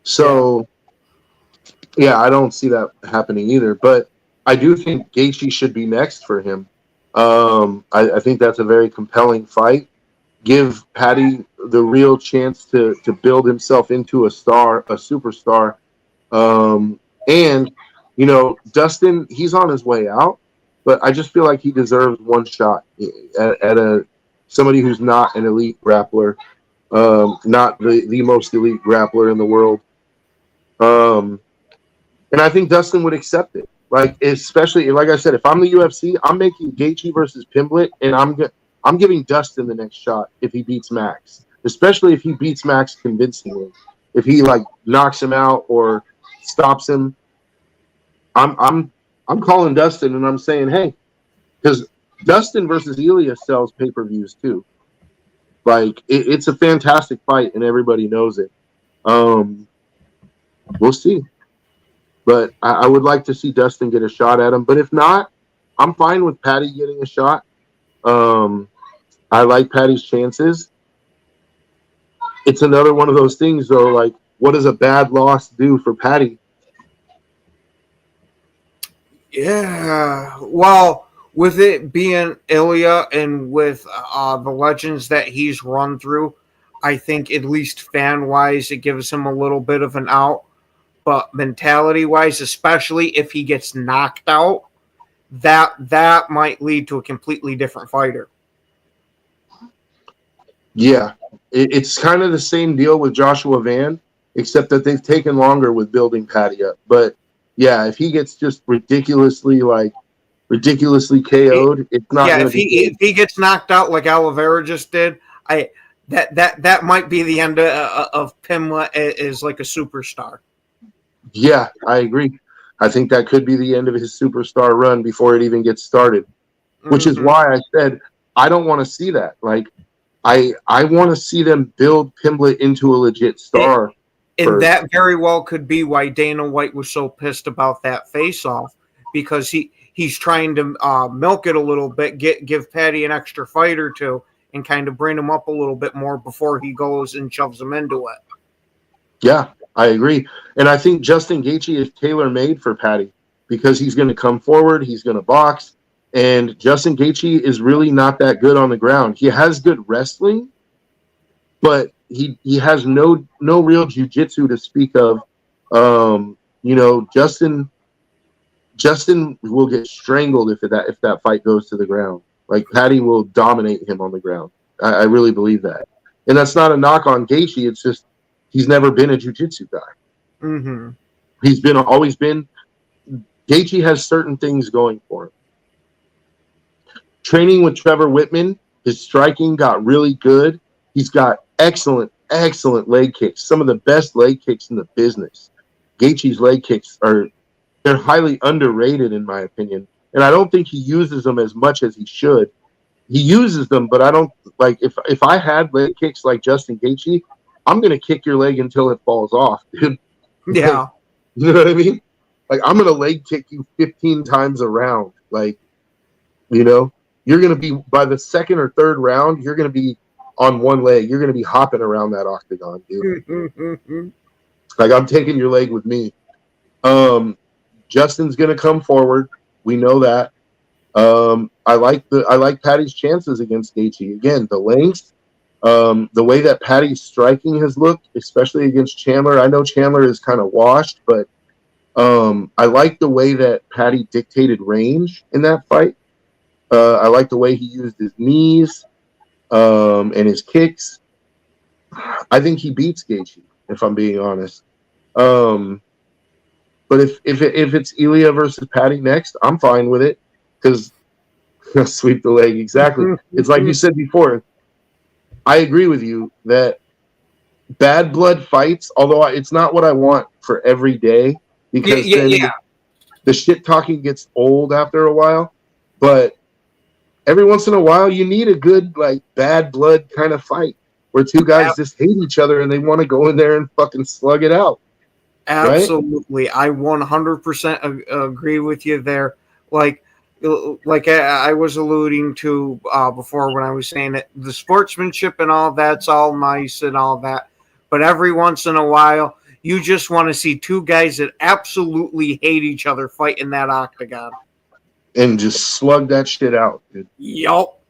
So, yeah, I don't see that happening either. But I do think Gaethje should be next for him. I think that's a very compelling fight. Give Paddy the real chance to build himself into a superstar. And Dustin, he's on his way out, but I just feel like he deserves one shot at somebody who's not an elite grappler, not the most elite grappler in the world. And I think Dustin would accept it. Like, especially, like I said, if I'm the UFC, I'm making Gaethje versus Pimblett, and I'm giving Dustin the next shot if he beats Max, especially if he beats Max convincingly. If he like knocks him out or stops him, I'm calling Dustin and I'm saying, hey, because Dustin versus Ilya sells pay-per-views too. Like, it's a fantastic fight, and everybody knows it. We'll see. But I would like to see Dustin get a shot at him. But if not, I'm fine with Patty getting a shot. I like Patty's chances. It's another one of those things, though. Like, what does a bad loss do for Patty? Yeah. Well, with it being Ilya and with the legends that he's run through, I think at least fan-wise, it gives him a little bit of an out. But mentality-wise, especially if he gets knocked out, that might lead to a completely different fighter. Yeah, it's kind of the same deal with Joshua Van, except that they've taken longer with building Patty up. But yeah, if he gets just ridiculously KO'd, it's not. Yeah, if he gets knocked out like Oliveira just did, that might be the end of Pimblett as like a superstar. Yeah, I agree. I think that could be the end of his superstar run before it even gets started, which is why I said I don't want to see that. Like, I want to see them build Pimblett into a legit star. And that very well could be why Dana White was so pissed about that face-off, because he's trying to milk it a little bit, give Patty an extra fight or two, and kind of bring him up a little bit more before he goes and shoves him into it. Yeah, I agree. And I think Justin Gaethje is tailor-made for Patty because he's going to come forward, he's going to box, and Justin Gaethje is really not that good on the ground. He has good wrestling, but he has no real jiu-jitsu to speak of. Justin will get strangled if that fight goes to the ground. Like, Patty will dominate him on the ground. I really believe that. And that's not a knock on Gaethje. It's just he's never been a jiu-jitsu guy. Mm-hmm. He's always been. Gaethje has certain things going for him. Training with Trevor Whitman, his striking got really good. He's got excellent leg kicks. Some of the best leg kicks in the business. Gaethje's leg kicks they're highly underrated in my opinion. And I don't think he uses them as much as he should. He uses them, but I don't like if I had leg kicks like Justin Gaethje, I'm gonna kick your leg until it falls off, dude. Yeah. You know what I mean? Like, I'm gonna leg kick you 15 times a round. Like, you're gonna be by the second or third round, you're gonna be on one leg. You're gonna be hopping around that octagon, dude. Like, I'm taking your leg with me. Justin's gonna come forward. We know that. I like Patty's chances against Gaethje. Again, the length, the way that Patty's striking has looked, especially against Chandler. I know Chandler is kind of washed, but I like the way that Patty dictated range in that fight. I like the way he used his knees and his kicks. I think he beats Gaethje, if I'm being honest. But if it's Ilya versus Patty next, I'm fine with it because sweep the leg. Exactly. It's like you said before. I agree with you that bad blood fights, although it's not what I want for every day because the shit talking gets old after a while. But every once in a while, you need a good, like, bad blood kind of fight where two guys just hate each other and they want to go in there and fucking slug it out. Absolutely. Right? I 100% agree with you there. Like I was alluding to before when I was saying that the sportsmanship and all that's all nice and all that. But every once in a while, you just want to see two guys that absolutely hate each other fight in that octagon. And just slug that shit out, dude. Yup.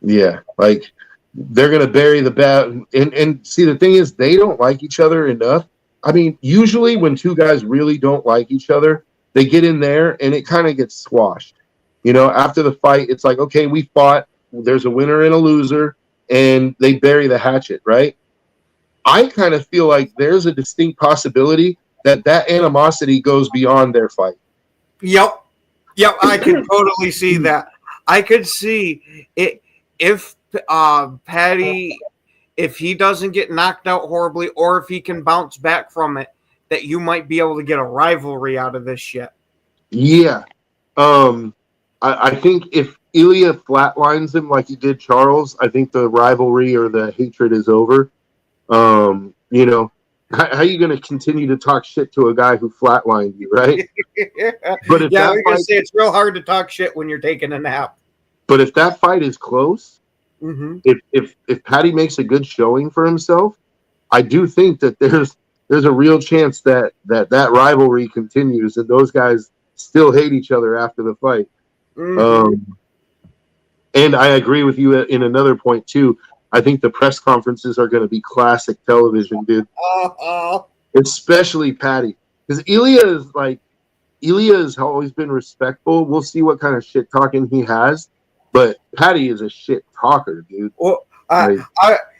Yeah, like, they're going to bury the bat. And see, the thing is, they don't like each other enough. I mean, usually when two guys really don't like each other, they get in there and it kind of gets squashed. You know, after the fight, it's like, okay, we fought. There's a winner and a loser, and they bury the hatchet, right? I kind of feel like there's a distinct possibility that animosity goes beyond their fight. Yep. I can totally see that. I could see it if Patty, if he doesn't get knocked out horribly, or if he can bounce back from it, that you might be able to get a rivalry out of this shit. Yeah. I think if Ilya flatlines him like he did Charles, I think the rivalry or the hatred is over. You know, how are you going to continue to talk shit to a guy who flatlined you, right? But if I was going to say it's real hard to talk shit when you're taking a nap. But if that fight is close, if Patty makes a good showing for himself, I do think that there's a real chance that rivalry continues and those guys still hate each other after the fight. And I agree with you in another point too. I think the press conferences are going to be classic television, dude. Especially Patty, because Ilya has always been respectful. We'll see what kind of shit talking he has, but Patty is a shit talker, dude. Well, I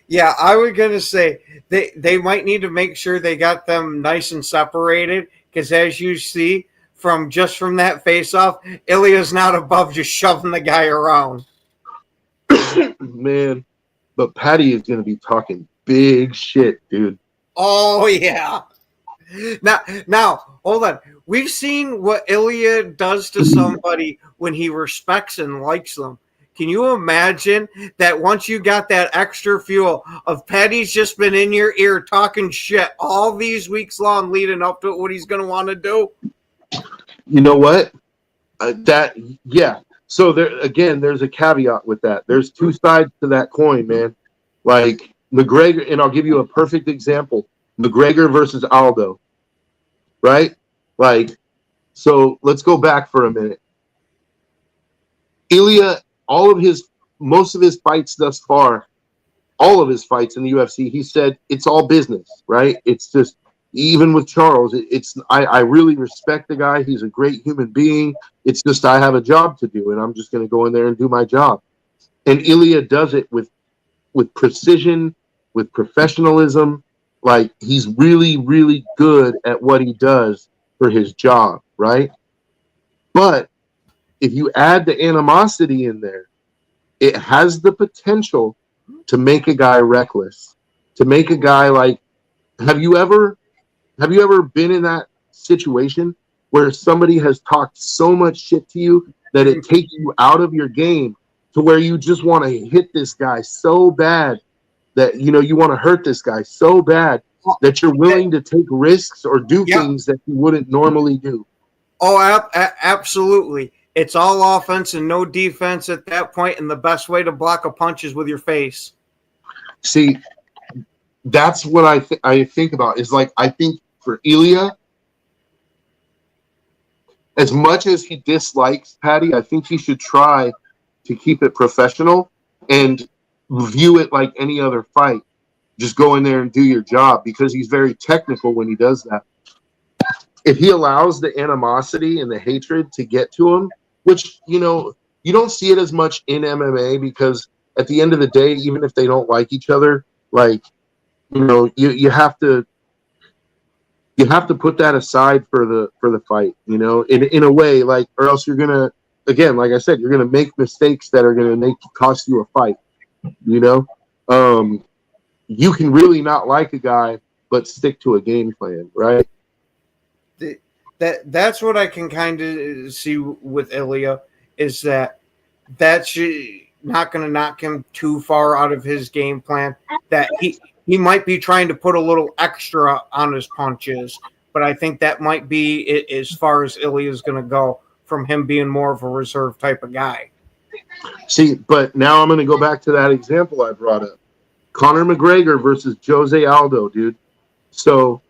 was gonna say they might need to make sure they got them nice and separated, because as you see from that face off, Ilya's not above just shoving the guy around. Man, but Patty is gonna be talking big shit, dude. Oh yeah. Now, hold on. We've seen what Ilya does to somebody when he respects and likes them. Can you imagine that once you got that extra fuel of Patty's just been in your ear talking shit all these weeks long leading up to what he's going to want to do? You know what? So there's a caveat with that. There's two sides to that coin, man. Like McGregor, and I'll give you a perfect example. McGregor versus Aldo, right? Like, so let's go back for a minute. Ilya, most of his fights thus far, all of his fights in the UFC, he said it's all business, right? It's just, even with Charles, I really respect the guy. He's a great human being. It's just I have a job to do, and I'm just going to go in there and do my job. And Ilya does it with precision, with professionalism. Like, he's really, really good at what he does for his job, right? But if you add the animosity in there, it has the potential to make a guy reckless, to make a guy like, have you ever been in that situation where somebody has talked so much shit to you that it takes you out of your game to where you just want to hit this guy so bad that, you know, you want to hurt this guy so bad that you're willing to take risks or do things that you wouldn't normally do? Oh, absolutely. It's all offense and no defense at that point, and the best way to block a punch is with your face. See, that's what I think about. Is like, I think for Ilya, as much as he dislikes Patty, I think he should try to keep it professional and view it like any other fight. Just go in there and do your job, because he's very technical when he does that. If he allows the animosity and the hatred to get to him, which, you know, you don't see it as much in MMA, because at the end of the day, even if they don't like each other, like, you know, you have to put that aside for the fight, you know, in a way, like, or else you're gonna, again, like I said, you're gonna make mistakes that are gonna cost you a fight, you know. You can really not like a guy but stick to a game plan, right? That's what I can kind of see with Ilya, is that's not going to knock him too far out of his game plan. That he might be trying to put a little extra on his punches, but I think that might be it as far as Ilya is going to go, from him being more of a reserve type of guy. See, but now I'm going to go back to that example I brought up. Conor McGregor versus Jose Aldo, dude. So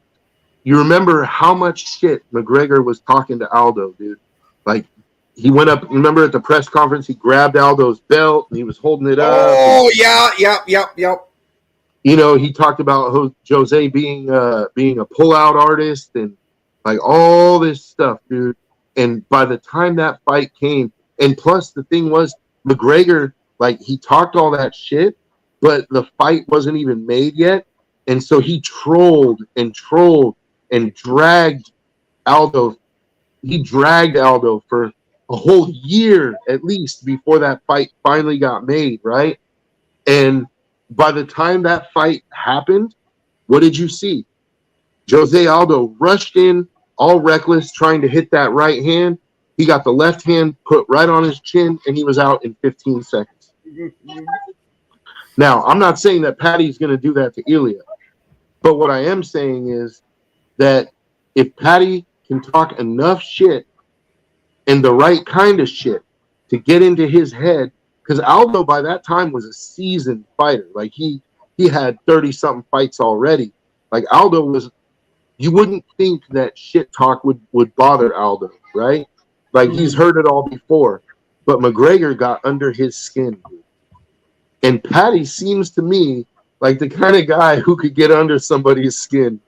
you remember how much shit McGregor was talking to Aldo, dude. Like, he went up, remember at the press conference, he grabbed Aldo's belt and he was holding it up. Oh, yep. You know, he talked about Jose being a pullout artist and like all this stuff, dude. And by the time that fight came, and plus the thing was, McGregor, like, he talked all that shit, but the fight wasn't even made yet. And so he trolled and dragged Aldo. He dragged Aldo for a whole year at least before that fight finally got made, right? And by the time that fight happened, what did you see? Jose Aldo rushed in, all reckless, trying to hit that right hand. He got the left hand put right on his chin, and he was out in 15 seconds. Now, I'm not saying that Patty's going to do that to Ilya, but what I am saying is that if Patty can talk enough shit and the right kind of shit to get into his head, because Aldo by that time was a seasoned fighter. Like, he had 30-something fights already. Like, Aldo was, you wouldn't think that shit talk would bother Aldo, right? Like, he's heard it all before. But McGregor got under his skin, dude. And Patty seems to me like the kind of guy who could get under somebody's skin.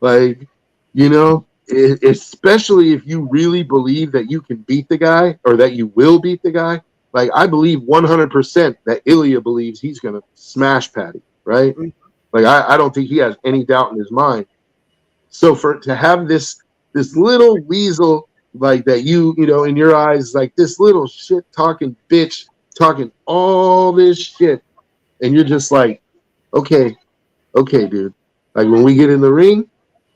Like, you know, especially if you really believe that you can beat the guy or that you will beat the guy. Like, I believe 100% that Ilya believes he's going to smash Patty, right? Like, I don't think he has any doubt in his mind. So to have this little weasel like that, you know, in your eyes, like this little shit talking bitch talking all this shit, and you're just like, okay, dude. Like, when we get in the ring,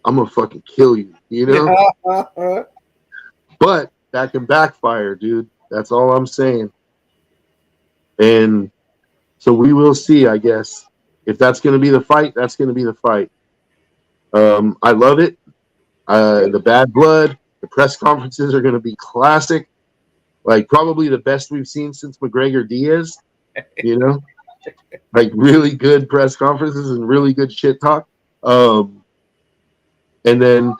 I'm gonna fucking kill you, you know? But that can backfire, dude. That's all I'm saying. And so we will see, I guess. If that's going to be the fight, that's going to be the fight. I love it. The bad blood, the press conferences are going to be classic. Like, probably the best we've seen since McGregor Diaz, you know? Like, really good press conferences and really good shit talk. And then,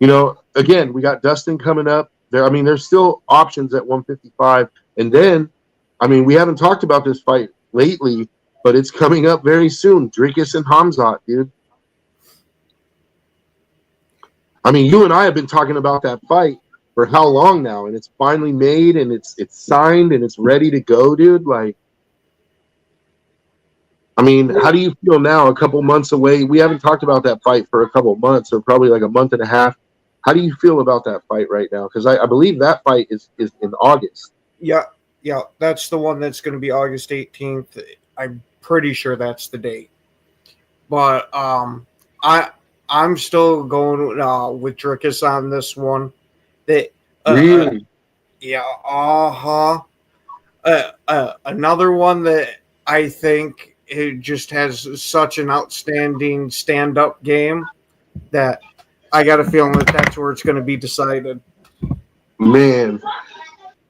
you know, again, we got Dustin coming up. There's still options at 155. And then, I mean, we haven't talked about this fight lately, but it's coming up very soon. Dricus and Hamzat, dude. I mean, you and I have been talking about that fight for how long now, and it's finally made, and it's signed, and it's ready to go, dude. Like, I mean, how do you feel now, a couple months away? We haven't talked about that fight for a couple months, or probably like a month and a half. How do you feel about that fight right now? Because I believe that fight is in August. Yeah, that's the one that's going to be August 18th. I'm pretty sure that's the date. But I'm still going with Dricus on this one. Really? Yeah. Another one that I think it just has such an outstanding stand-up game that I got a feeling that that's where it's going to be decided. Man,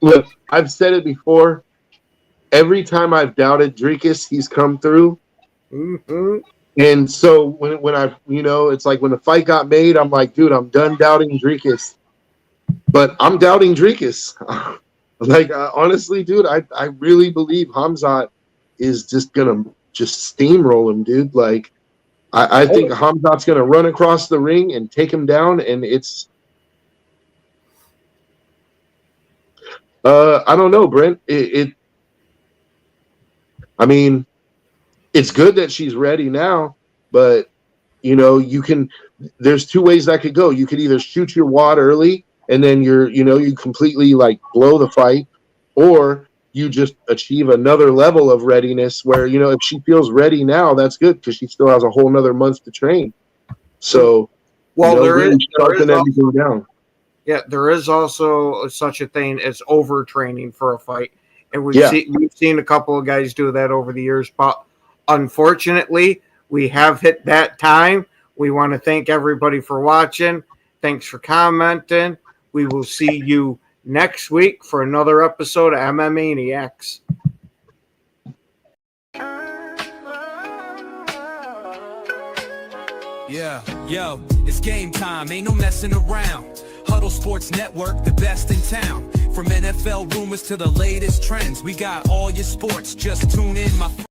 look, I've said it before. Every time I've doubted Dricus, he's come through. Mm-hmm. And so when I, you know, it's like when the fight got made, I'm like, dude, I'm done doubting Dricus. But I'm doubting Dricus. Like, honestly, dude, I really believe Hamzat is just going to just steamroll him, dude. Like, I think Hamzat's going to run across the ring and take him down, and it's I don't know, Brent. I mean, it's good that she's ready now, but, you know, there's two ways that could go. You could either shoot your wad early and then you completely like blow the fight, or you just achieve another level of readiness where, you know, if she feels ready now, that's good because she still has a whole nother month to train. So, well, there is everything down. Yeah, there is also such a thing as overtraining for a fight. And we've seen a couple of guys do that over the years, but unfortunately, we have hit that time. We want to thank everybody for watching. Thanks for commenting. We will see you next week for another episode of MMAniacs. Yeah, yo, it's game time. Ain't no messing around. Huddle Sports Network, the best in town. From NFL rumors to the latest trends, we got all your sports. Just tune in, my friend.